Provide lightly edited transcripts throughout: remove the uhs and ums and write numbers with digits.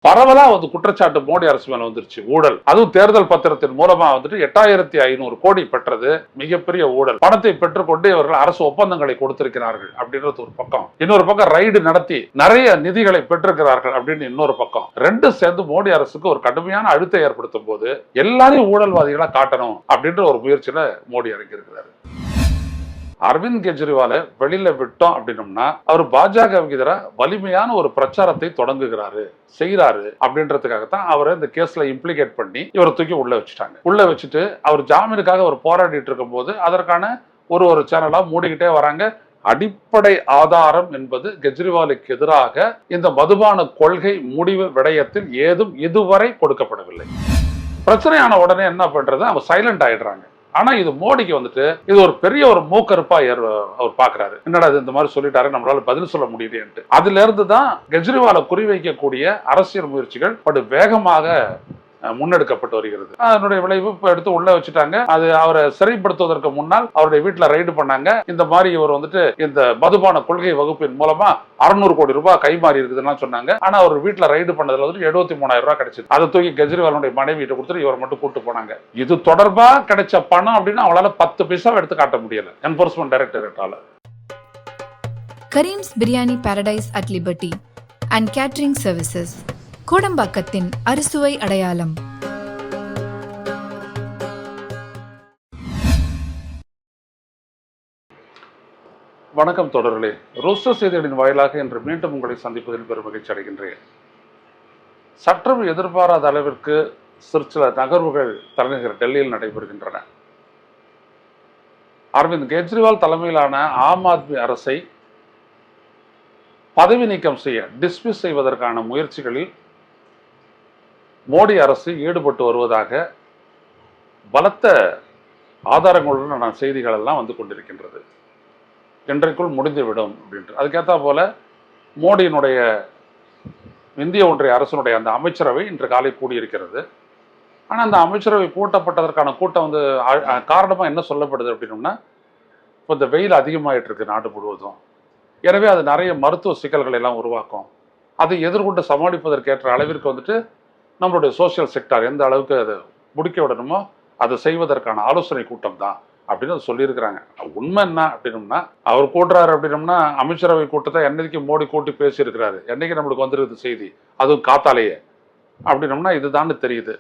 பரவலா குற்றச்சாட்டு மோடி அரசு மேல வந்துருச்சு. ஊழல், அதுவும் தேர்தல் பத்திரத்தின் மூலமா 8500 கோடி பெற்றது மிகப்பெரிய ஊழல். பணத்தை பெற்றுக்கொண்டு இவர்கள் அரசு ஒப்பந்தங்களை கொடுத்திருக்கிறார்கள் அப்படின்றது ஒரு பக்கம். இன்னொரு பக்கம் ரைடு நடத்தி நிறைய நிதிகளை பெற்றிருக்கிறார்கள் அப்படின்னு இன்னொரு பக்கம். ரெண்டும் சேர்ந்து மோடி அரசுக்கு ஒரு கடுமையான அழுத்தம் ஏற்படுத்தும் போது எல்லாரையும் ஊழல்வாதிகளா காட்டணும் அப்படின்ற ஒரு முயற்சியில மோடி இறங்கியிருக்கிறார். அரவிந்த் கெஜ்ரிவாலை வெளியில விட்டோம் அப்படின்னோம்னா அவர் பாஜகவுக்கு எதிராக வலிமையான ஒரு பிரச்சாரத்தை தொடங்குகிறாரு, செய்யறாரு அப்படின்றதுக்காகத்தான் அவரை இந்த கேஸ்ல இம்ப்ளிகேட் பண்ணி இவரை தூக்கி உள்ள வச்சுட்டாங்க. உள்ள வச்சுட்டு அவர் ஜாமீனுக்காக அவர் போராடிட்டு இருக்கும் போது அதற்கான ஒரு சேனலா மூடிக்கிட்டே வராங்க. அடிப்படை ஆதாரம் என்பது கெஜ்ரிவாலுக்கு எதிராக இந்த மதுபான கொள்கை முடிவு விடயத்தில் ஏதும் இதுவரை கொடுக்கப்படவில்லை. பிரச்சனையான உடனே என்ன பண்றது, அவங்க சைலண்ட் ஆயிடுறாங்க. ஆனா இது மோடிக்கு இது ஒரு பெரிய ஒரு மூக்கறுப்பா அவர் பாக்குறாரு. என்னடா இந்த மாதிரி சொல்லிட்டாரு, நம்மளால பதில் சொல்ல முடியலையே. அதுல இருந்து தான் கெஜ்ரிவாலை குறிவைக்கக்கூடிய அரசியல் முயற்சிகள் படு வேகமாக முன்னெடுக்கப்பட்டு வருகிறது. அதனுடைய விளைவு இப்ப எடுத்து உள்ள வச்சுட்டாங்க. அது அவரை சிறைப்படுத்துவதற்கு முன்னால் அவருடைய வீட்டுல ரைடு பண்ணாங்க. இந்த மாதிரி இவர் இந்த மதுபான கொள்கை வகுப்பின் மூலமா 600 கோடி ரூபாய் கைமாறி இருக்குதுன்னு சொன்னாங்க. ஆனா அவர் வீட்டுல ரைடு பண்ணதுல 73,000 ரூபாய் கிடைச்சது. அதை தூக்கி கெஜ்ரிவாலுடைய மனைவி கிட்ட கொடுத்துட்டு இவர் மட்டும் கூட்டு போனாங்க. இது தொடர்பா கிடைச்ச பணம் அப்படின்னு அவளால 10 பைசா எடுத்து காட்ட முடியல என்போர்ஸ்மெண்ட் டைரக்டரேட்டால. Karim's biryani paradise at liberty and catering services, கோடம்பாக்கத்தின் அறுசுவை அடையாளம். வணக்கம் தொடர்களே, ரோஸ்டர் செய்திகளின் வாயிலாக இன்று மீண்டும் உங்களை சந்திப்பதில் பெரும் மகிழ்ச்சி அடைகின்றேன். சற்றும் எதிர்பாராத அளவிற்கு சில நகர்வுகள் தலைநகர் டெல்லியில் நடைபெறுகின்றன. அரவிந்த் கெஜ்ரிவால் தலைமையிலான ஆம் ஆத்மி அரசை பதவி நீக்கம் செய்ய, டிஸ்மிஸ் செய்வதற்கான முயற்சிகளில் மோடி அரசு ஈடுபட்டு வருவதாக பலத்த ஆதாரங்களுடன் செய்திகள் எல்லாம் கொண்டிருக்கின்றது. இன்றைக்குள் முடிந்துவிடும் அப்படின்ட்டு. அதுக்கேற்ற போல மோடியினுடைய இந்திய ஒன்றிய அரசினுடைய அந்த அமைச்சரவை இன்று காலை கூடியிருக்கிறது. ஆனால் அந்த அமைச்சரவை கூட்டப்பட்டதற்கான கூட்டம் காரணமாக என்ன சொல்லப்படுது அப்படின்னோம்னா, இப்போ இந்த வெயில் அதிகமாகிட்டு இருக்கு நாடு முழுவதும். எனவே அது நிறைய மருத்துவ சிக்கல்களை எல்லாம் உருவாக்கும். அதை எதிர்கொண்டு சமாளிப்பதற்கேற்ற அளவிற்கு நம்மளுடைய சோசியல் செக்டார் எந்த அளவுக்கு அதை முடிக்க விடணுமோ அதை செய்வதற்கான ஆலோசனை கூட்டம் தான் அப்படின்னு சொல்லியிருக்கிறாங்க. உண்மை என்ன அப்படின்னோம்னா, அவர் கூட்டுறாரு அப்படின்னோம்னா அமைச்சரவை கூட்டத்தை என்னைக்கு மோடி கூட்டி பேசியிருக்கிறாரு, என்னைக்கு நம்மளுக்கு வந்துருக்குது செய்தி, அதுவும் காத்தாலேயே அப்படின்னோம்னா இதுதான் தெரியுது.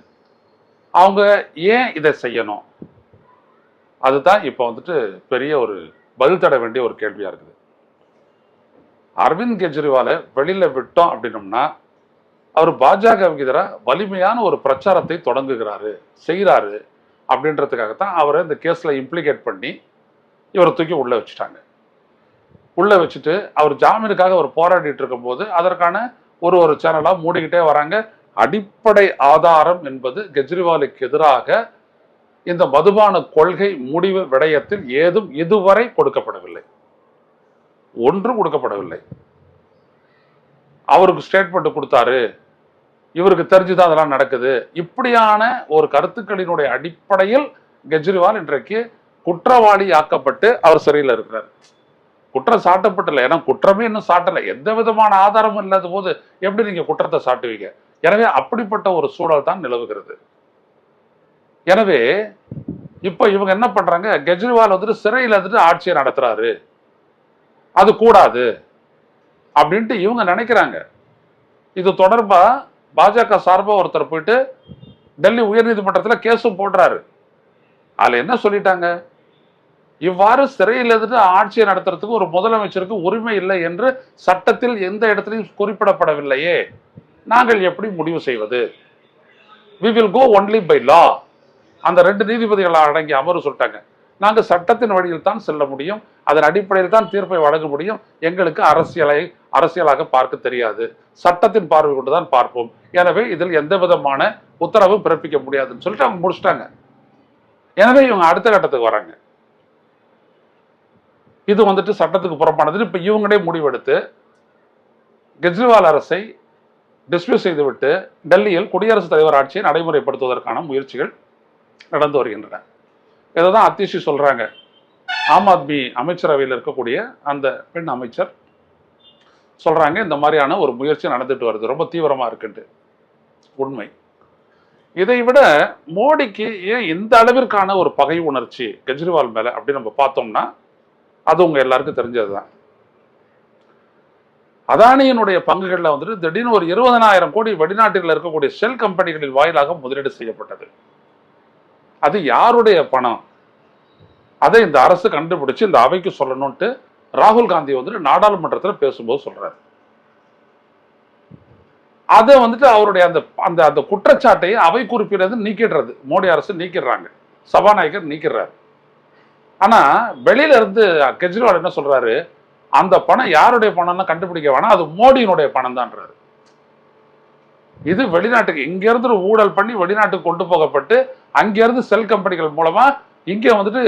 அவங்க ஏன் இதை செய்யணும், அதுதான் இப்போ பெரிய ஒரு பதில் தர வேண்டிய ஒரு கேள்வியா இருக்குது. அரவிந்த் கெஜ்ரிவாலை வெளியில விட்டோம் அப்படின்னோம்னா அவர் பாஜகவுக்கு எதிராக வலிமையான ஒரு பிரச்சாரத்தை தொடங்குகிறாரு, செய்யறாரு அப்படின்றதுக்காகத்தான் அவரை இந்த கேஸ்ல இம்ப்ளிகேட் பண்ணி இவரை தூக்கி உள்ள வச்சுட்டாங்க. உள்ள வச்சுட்டு அவர் ஜாமீனுக்காக அவர் போராடிட்டு இருக்கும் போது அதற்கான ஒரு சேனலா மூடிக்கிட்டே வராங்க. அடிப்படை ஆதாரம் என்பது கெஜ்ரிவாலுக்கு எதிராக இந்த மதுபான கொள்கை முடிவு விடயத்தில் ஏதும் இதுவரை கொடுக்கப்படவில்லை, ஒன்றும் கொடுக்கப்படவில்லை. அவருக்கு ஸ்டேட்மெண்ட் கொடுத்தாரு, இவருக்கு தெரிஞ்சுதான் அதெல்லாம் நடக்குது, இப்படியான ஒரு கருத்துக்களினுடைய அடிப்படையில் கெஜ்ரிவால் இன்றைக்கு குற்றவாளி ஆக்கப்பட்டு அவர் சிறையில் இருக்கிறார். குற்றம் சாட்டப்பட்டல, ஏன்னா குற்றமே இன்னும் சாட்டலை, எந்த விதமான ஆதாரமும் இல்லாத போது எப்படி நீங்க குற்றத்தை சாட்டுவீங்க? எனவே அப்படிப்பட்ட ஒரு சூழல் தான் நிலவுகிறது. எனவே இப்ப இவங்க என்ன பண்றாங்க, கெஜ்ரிவால் சிறையில் ஆட்சியை நடத்துறாரு, அது கூடாது அப்படின்ட்டு இவங்க நினைக்கிறாங்க. இது தொடர்பா பாஜக சார்பா ஒருத்தர் போயிட்டு டெல்லி உயர்நீதிமன்றத்தில் கேஸும் போடுறாரு. அதுல என்ன சொல்லிட்டாங்க, இவ்வாறு சிறையில் ஆட்சியை நடத்துறதுக்கு ஒரு முதலமைச்சருக்கு உரிமை இல்லை என்று சட்டத்தில் எந்த இடத்திலையும் குறிப்பிடப்படவில்லையே, நாங்கள் எப்படி முடிவு செய்வது? we will go only by law. அந்த 2 நீதிபதிகள் அடங்கிய அமர்வு சொல்லிட்டாங்க, நாங்கள் சட்டத்தின் வழியில் தான் செல்ல முடியும், அதன் அடிப்படையில் தான் தீர்ப்பை வழங்க முடியும், எங்களுக்கு அரசியலாக பார்க்க தெரியாது, சட்டத்தின் பார்வை கொண்டு தான் பார்ப்போம், எனவே இதில் எந்த விதமான உத்தரவும் பிறப்பிக்க முடியாதுன்னு சொல்லிட்டு அவங்க முடிச்சிட்டாங்க. எனவே இவங்க அடுத்த கட்டத்துக்கு வராங்க. இது சட்டத்துக்கு புறம்பானது. இப்ப இவங்களே முடிவெடுத்து கெஜ்ரிவால் அரசை டிஸ்மிஸ் செய்துவிட்டு டெல்லியில் குடியரசுத் தலைவர் ஆட்சியை நடைமுறைப்படுத்துவதற்கான முயற்சிகள் நடந்து வருகின்றன. இதைதான் அத்திஷி சொல்றாங்க. ஆம் ஆத்மி அமைச்சரவையில் இருக்கக்கூடிய அந்த பெண் அமைச்சர் சொல்றாங்க, இந்த மாதிரியான ஒரு முயற்சி நடந்துட்டு வருது, ரொம்ப தீவிரமா இருக்குன்ட்டு. உண்மை. இதை விட மோடிக்கு ஏன் இந்த அளவிற்கான ஒரு பகை உணர்ச்சி கெஜ்ரிவால் மேல அப்படி நம்ம பார்த்தோம்னா அது உங்க எல்லாருக்கும் தெரிஞ்சதுதான். அதானியினுடைய பங்குகள்ல வந்துட்டு திடீர்னு ஒரு 20,000 கோடி வெளிநாட்டில் இருக்கக்கூடிய ஷெல் கம்பெனிகளின் வாயிலாக முதலீடு செய்யப்பட்டது. அது யாருடைய பணம்? அதை இந்த அரசு கண்டுபிடிச்சு இந்த அவைக்கு சொல்லணும்ட்டு ராகுல் காந்தி வந்துட்டு நாடாளுமன்றத்தில் பேசும்போது சொல்றாரு. அதை வந்துட்டு அவருடைய அந்த அந்த அந்த குற்றச்சாட்டை அவை குறிப்பிடுறது நீக்கிடுறது மோடி அரசு நீக்கிடுறாங்க, சபாநாயகர் நீக்கிறாரு. ஆனா வெளியில இருந்து கெஜ்ரிவால் என்ன சொல்றாரு, அந்த பணம் யாருடைய பணம்னு கண்டுபிடிக்க வேணாம், அது மோடியினுடைய பணம் தான்றாரு. இது வெளிநாட்டுக்கு இங்க இருந்து ஊழல் பண்ணி வெளிநாட்டுக்கு கொண்டு போகப்பட்டு அங்கிருந்து செல் கம்பெனிகள் மூலமா இங்க வந்துட்டு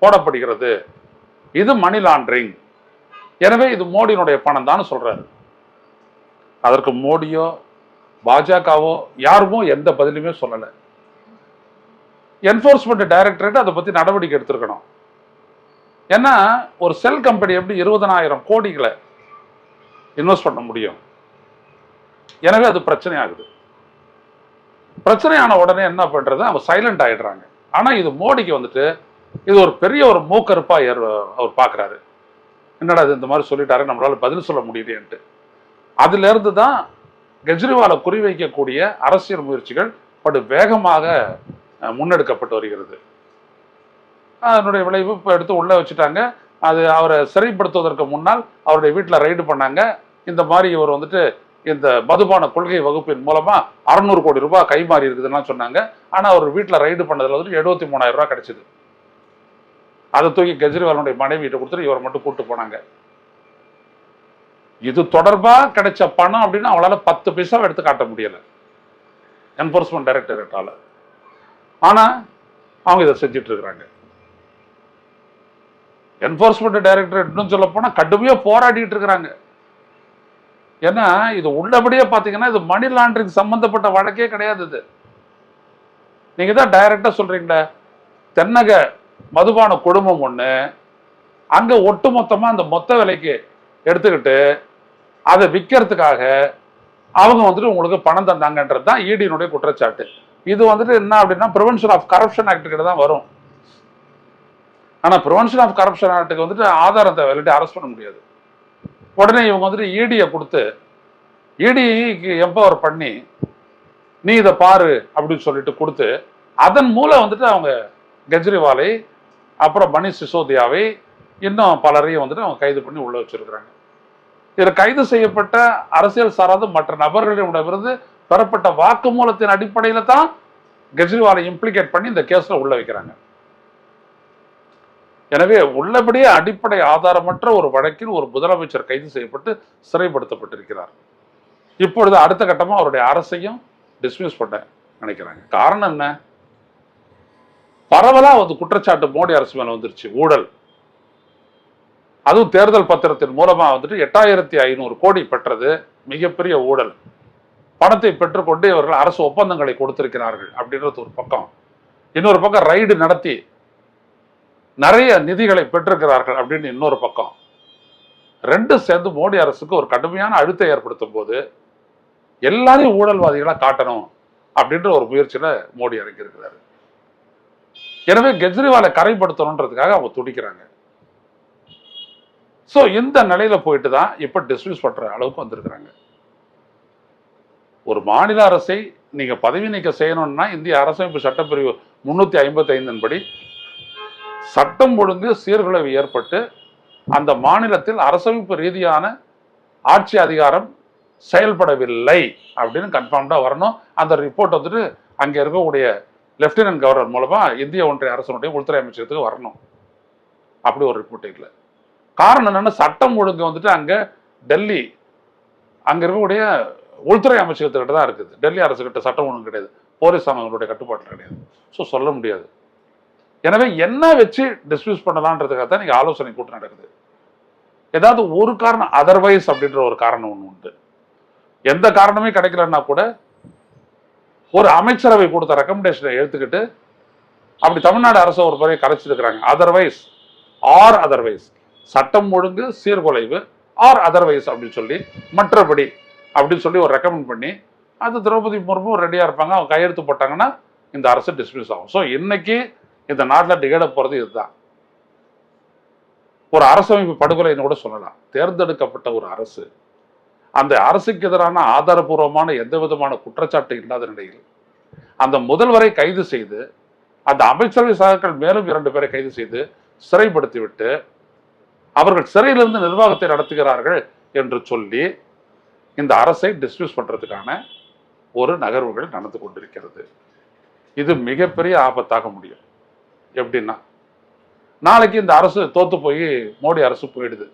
போடப்படுகிறது. இது மணி லாண்டரிங். எனவே இது மோடியினுடைய பணம் தான் சொல்றாரு. அதற்கு மோடியோ பாஜகவோ யாருமோ எந்த பதிலுமே சொல்லல. என்போர்ஸ்மெண்ட் டைரக்டரேட் அதை பத்தி நடவடிக்கை எடுத்திருக்கணும். ஏன்னா ஒரு செல் கம்பெனி எப்படி 20,000 கோடிகளை இன்வெஸ்ட் பண்ண முடியும்? எனவே அது பிரச்சனை ஆகுது. பிரச்சனையான உடனே என்ன பண்றது, அவங்க சைலண்ட் ஆயிடுறாங்க. ஆனா இது மோடிக்கு வந்துட்டு இது ஒரு பெரிய ஒரு மூக்கறுப்பா அவர் பாக்குறாரு. என்னடா இது இந்த மாதிரி சொல்லிட்டாரு, நம்மளால பதில் சொல்ல முடியலையேன்ட்டு. அதுல இருந்து தான் கெஜ்ரிவாலை குறிவைக்கக்கூடிய அரசியல் முயற்சிகள் படு வேகமாக முன்னெடுக்கப்பட்டு வருகிறது. அதனுடைய விளைவு இப்போ எடுத்து உள்ள வச்சுட்டாங்க. அது அவரை சிறைப்படுத்துவதற்கு முன்னால் அவருடைய வீட்டில் ரைடு பண்ணாங்க. இந்த மாதிரி இவர் வந்துட்டு இந்த மதுபான கொள்கை வகுப்பின் மூலமா 600 கோடி ரூபாய் கைமாறி இருக்குதுன்னு சொன்னாங்க. ஆனா அவர் வீட்டில் ரைடு பண்ணதுல வந்துட்டு 73,000 ரூபாய் கிடைச்சது. அதை தூக்கி கெஜ்ரிவாலுடைய மனைவி கிட்ட கொடுத்துட்டு இவரை மட்டும் கூட்டு போனாங்க. இது தொடர்பா கிடைச்ச பணம் அப்படின்னு அவளால 10 பைசா எடுத்து காட்ட முடியல என்போர்ஸ்மெண்ட் டைரக்டரேட்டால. ஆனா அவங்க இதை செஞ்சுட்டு இருக்கிறாங்க. என்போர்ஸ்மெண்ட் டைரக்டரேட் இன்னும் சொல்ல போனா கடுமையா போராடிட்டு இருக்கிறாங்க. ஏன்னா இது உள்ளபடியே பாத்தீங்கன்னா இது மணி லாண்டரிங் சம்பந்தப்பட்ட வழக்கே கிடையாது. இது நீங்க தான் டைரக்டா சொல்றீங்களே, தென்னக மதுபான குடும்பம் ஒண்ணு அங்க ஒட்டுமொத்தமா அந்த மொத்த விலைக்கு எடுத்துக்கிட்டு அதை விற்கிறதுக்காக அவங்க வந்துட்டு உங்களுக்கு பணம் தந்தாங்கன்றது தான் ஈடியினுடைய குற்றச்சாட்டு. இது வந்துட்டு என்ன அப்படின்னா பிரிவென்ஷன் ஆஃப் கரப்ஷன் ஆக்ட் கிட்ட தான் வரும். ஆனா பிரிவென்ஷன் ஆஃப் கரப்ஷன் ஆக்டுக்கு வந்துட்டு ஆதாரத்தை வெளியிட்டு அரெஸ்ட் பண்ண முடியாது. உடனே இவங்க வந்துட்டு ஈடியை கொடுத்து ஈடிக்கு எம்பவர் பண்ணி நீ இதை பாரு அப்படின்னு சொல்லிட்டு கொடுத்து அதன் மூலம் வந்துட்டு அவங்க கெஜ்ரிவாலை அப்புறம் மணிஷ் சிசோதியாவை இன்னும் பலரையும் வந்துட்டு அவங்க கைது பண்ணி உள்ள வச்சிருக்கிறாங்க. இதில் கைது செய்யப்பட்ட அரசியல் சாராத மற்ற நபர்களிடமிருந்து பெறப்பட்ட வாக்குமூலத்தின் அடிப்படையில தான் கெஜ்ரிவாலை இம்ப்ளிகேட் பண்ணி இந்த கேஸ்ல உள்ள வைக்கிறாங்க. எனவே உள்ளபடியே அடிப்படை ஆதாரமற்ற ஒரு வழக்கில் ஒரு முதலமைச்சர் கைது செய்யப்பட்டு சிறைப்படுத்தப்பட்டிருக்கிறார். இப்பொழுது அடுத்த கட்டமா அவருடைய அரசையும் டிஸ்மிஸ் பண்ண நினைக்கிறாங்க. காரணம் என்ன? பரவலா வந்து குற்றச்சாட்டு மோடி அரசு மேல வந்துருச்சு. ஊழல், அதுவும் தேர்தல் பத்திரத்தின் மூலமா வந்துட்டு 8,500 கோடி பெற்றது மிகப்பெரிய ஊழல். பணத்தை பெற்றுக்கொண்டு இவர்கள் அரசு ஒப்பந்தங்களை கொடுத்திருக்கிறார்கள் அப்படின்றது ஒரு பக்கம். இன்னொரு பக்கம் ரைடு நடத்தி நிறைய நிதிகளை பெற்றிருக்கிறார்கள் அப்படின்னு இன்னொரு பக்கம். ரெண்டும் சேர்ந்து மோடி அரசுக்கு ஒரு கடுமையான அழுத்தத்தை ஏற்படுத்தும் போது எல்லாரையும் ஊழல்வாதிகளா காட்டணும் அப்படின்ற ஒரு முயற்சியில மோடி இறங்கி இருக்கிறாரு. எனவே கெஜ்ரிவாலை கரைப்படுத்தணுன்றதுக்காக அவங்க துடிக்கிறாங்க. சோ இந்த நிலையில போயிட்டு தான் இப்ப டிஸ்மிஸ் பண்ற அளவுக்கு வந்திருக்கிறாங்க. ஒரு மாநில அரசை நீங்க பதவி நீக்க செய்யணும்னா இந்திய அரசமைப்பு சட்டப்பிரிவு 355 படி சட்டம் ஒழுங்கு சீர்குலைவு ஏற்பட்டு அந்த மாநிலத்தில் அரசமைப்பு ரீதியான ஆட்சி அதிகாரம் செயல்படவில்லை அப்படின்னு கன்ஃபார்ம்டா வரணும். அந்த ரிப்போர்ட் வந்துட்டு அங்க இருக்கக்கூடிய லெப்டினன்ட் கவர்னர் மூலமா இந்திய ஒன்றிய அரசனுடைய உள்துறை அமைச்சகத்துக்கு வரணும். அப்படி ஒரு ரிப்போர்ட் இல்லை. காரணம் என்னன்னா சட்டம் ஒழுங்கு வந்துட்டு அங்க டெல்லி அங்க இருக்கக்கூடிய உள்துறை அமைச்சகத்துக்கிட்ட தான் இருக்குது. டெல்லி அரசு கிட்ட சட்டம் ஒழுங்கு கிடையாது, போலீஸ் அமைப்புடைய கட்டுப்பாட்டில் கிடையாது. ஸோ சொல்ல முடியாது. எனவே என்ன வச்சு டிஸ்மிஸ் பண்ணலான்றதுக்காக தான் நீங்க ஆலோசனை கூட்டம் நடக்குது. ஏதாவது ஒரு காரணம் அதர்வைஸ் அப்படின்ற ஒரு காரணம் ஒன்று உண்டு. எந்த காரணமே கிடைக்கலன்னா கூட ஒரு அமைச்சரவை கொடுத்த ரெக்கமெண்டேஷனை எடுத்துக்கிட்டு அப்படி தமிழ்நாடு அரசு ஒரு முறை கரைச்சிருக்கிறாங்க. அதர்வைஸ் சட்டம் ஒழுங்கு சீர்குலைவு அதர்வைஸ் அப்படின்னு சொல்லி மற்றபடி அப்படின்னு சொல்லி ஒரு ரெக்கமெண்ட் பண்ணி அது திரௌபதி முர்மு ரெடியாக இருப்பாங்க. அவங்க கையெழுத்து போட்டாங்கன்னா இந்த அரசு டிஸ்மிஸ் ஆகும். ஸோ இன்னைக்கு இந்த நாட்டில் நிகழ போகிறது இதுதான். ஒரு அரசமைப்பு படுகொலைன்னு கூட சொல்லலாம். தேர்ந்தெடுக்கப்பட்ட ஒரு அரசு, அந்த அரசுக்கு எதிரான ஆதாரபூர்வமான எந்த விதமான குற்றச்சாட்டு இல்லாத நிலையில் அந்த முதல்வரை கைது செய்து, அந்த அமைச்சரவை சகாக்கள் மேலும் 2 பேரை கைது செய்து சிறைப்படுத்திவிட்டு அவர்கள் சிறையிலிருந்து நிர்வாகத்தை நடத்துகிறார்கள் என்று சொல்லி இந்த அரசை டிஸ்மிஸ் பண்றதுக்கான ஒரு நகர்வுகள் நடந்து கொண்டிருக்கிறது. இது மிகப்பெரிய ஆபத்தாக முடியும். எப்படின்னா, நாளைக்கு இந்த அரசு தோத்து போய் மோடி அரசு போயிடுது.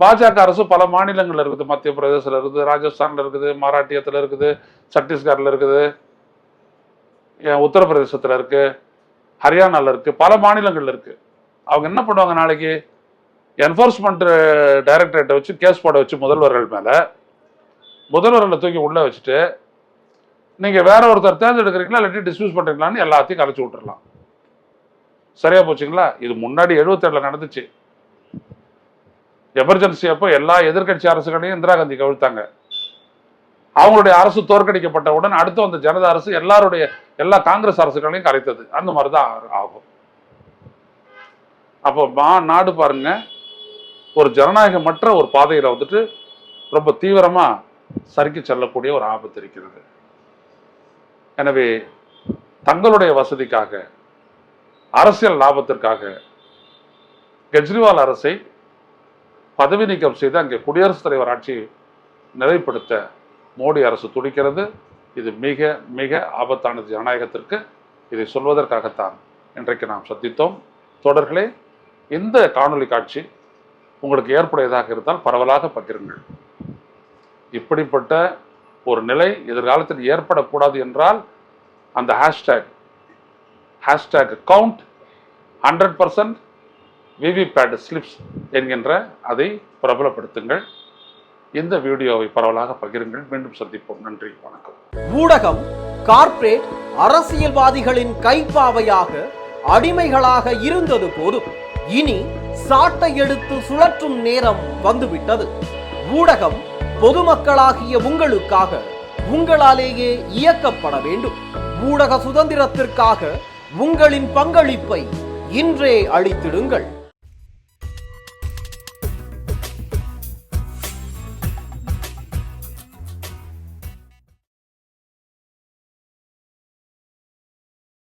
பாஜக அரசு பல மாநிலங்கள்ல இருக்குது. மத்திய பிரதேசத்துல இருக்குது, ராஜஸ்தான்ல இருக்குது, மராட்டியத்துல இருக்குது, சத்தீஸ்கர்ல இருக்குது, உத்தரப்பிரதேசத்துல இருக்கு, ஹரியானால இருக்கு, பல மாநிலங்கள்ல இருக்கு. அவங்க என்ன பண்ணுவாங்க, நாளைக்கு என்ஃபோர்ஸ்மெண்ட் டைரக்டரேட்டை வச்சு கேஸ் போட வச்சு முதல்வர்கள் மேல, முதல்வர்களை தூக்கி உள்ள வச்சுட்டு நீங்க வேற ஒருத்தர் தேர்ந்தெடுக்கிறீங்களா இல்லாட்டி டிஸ்மிஸ் பண்றீங்களான்னு எல்லாத்தையும் கலைச்சு விட்டுறலாம். சரியா போச்சுங்களா? இது முன்னாடி 77ல நடந்துச்சு. எமர்ஜென்சி அப்போ எல்லா எதிர்கட்சி அரசுகளையும் இந்திரா காந்தி கவிழ்த்தாங்க. அவங்களுடைய அரசு தோற்கடிக்கப்பட்டவுடன் அடுத்து வந்த ஜனதா அரசு எல்லா காங்கிரஸ் அரசுகளையும் கலைத்தது. அந்த மாதிரிதான் ஆகும். அப்போ நாடு பாருங்க, ஒரு ஜனநாயகமற்ற ஒரு பாதையில வந்துட்டு ரொம்ப தீவிரமா சறுக்கி செல்லக்கூடிய ஒரு ஆபத்து இருக்கிறது. எனவே தங்களுடைய வசதிக்காக, அரசியல் லாபத்திற்காக கெஜ்ரிவால் அரசை பதவி நீக்கம் செய்து அங்கே குடியரசுத் தலைவர் ஆட்சியை நிறைவுபடுத்த மோடி அரசு துடிக்கிறது. இது மிக மிக ஆபத்தானது ஜனநாயகத்திற்கு. இதை சொல்வதற்காகத்தான் இன்றைக்கு நாம் சந்தித்தோம். தோழர்களே, இந்த காணொளி காட்சி உங்களுக்கு ஏற்புடையதாக இருந்தால் பரவலாக பகிருங்கள். இப்படிப்பட்ட ஒரு நிலை எதிர்காலத்தில் ஏற்படக்கூடாது என்றால் அந்த ஹேஷ்டேக் கவுண்ட் 100% விவிபேட் ஸ்லிப்ஸ் என்கின்ற அதை பிரபலப்படுத்துங்கள். இந்த வீடியோவை பரவலாக பகிருங்கள். மீண்டும் சந்திப்போம். நன்றி, வணக்கம். ஊடகம் கார்ப்பரேட் அரசியல்வாதிகளின் கைப்பாவையாக, அடிமைகளாக இருந்தது போதும். இனி சாட்டை எடுத்து சுழற்றும் நேரம் வந்துவிட்டது. ஊடகம் பொதுமக்களாகிய உங்களுக்காக, உங்களாலேயே இயக்கப்பட வேண்டும். ஊடக சுதந்திரத்திற்காக உங்களின் பங்களிப்பை இன்றே அளித்திடுங்கள்.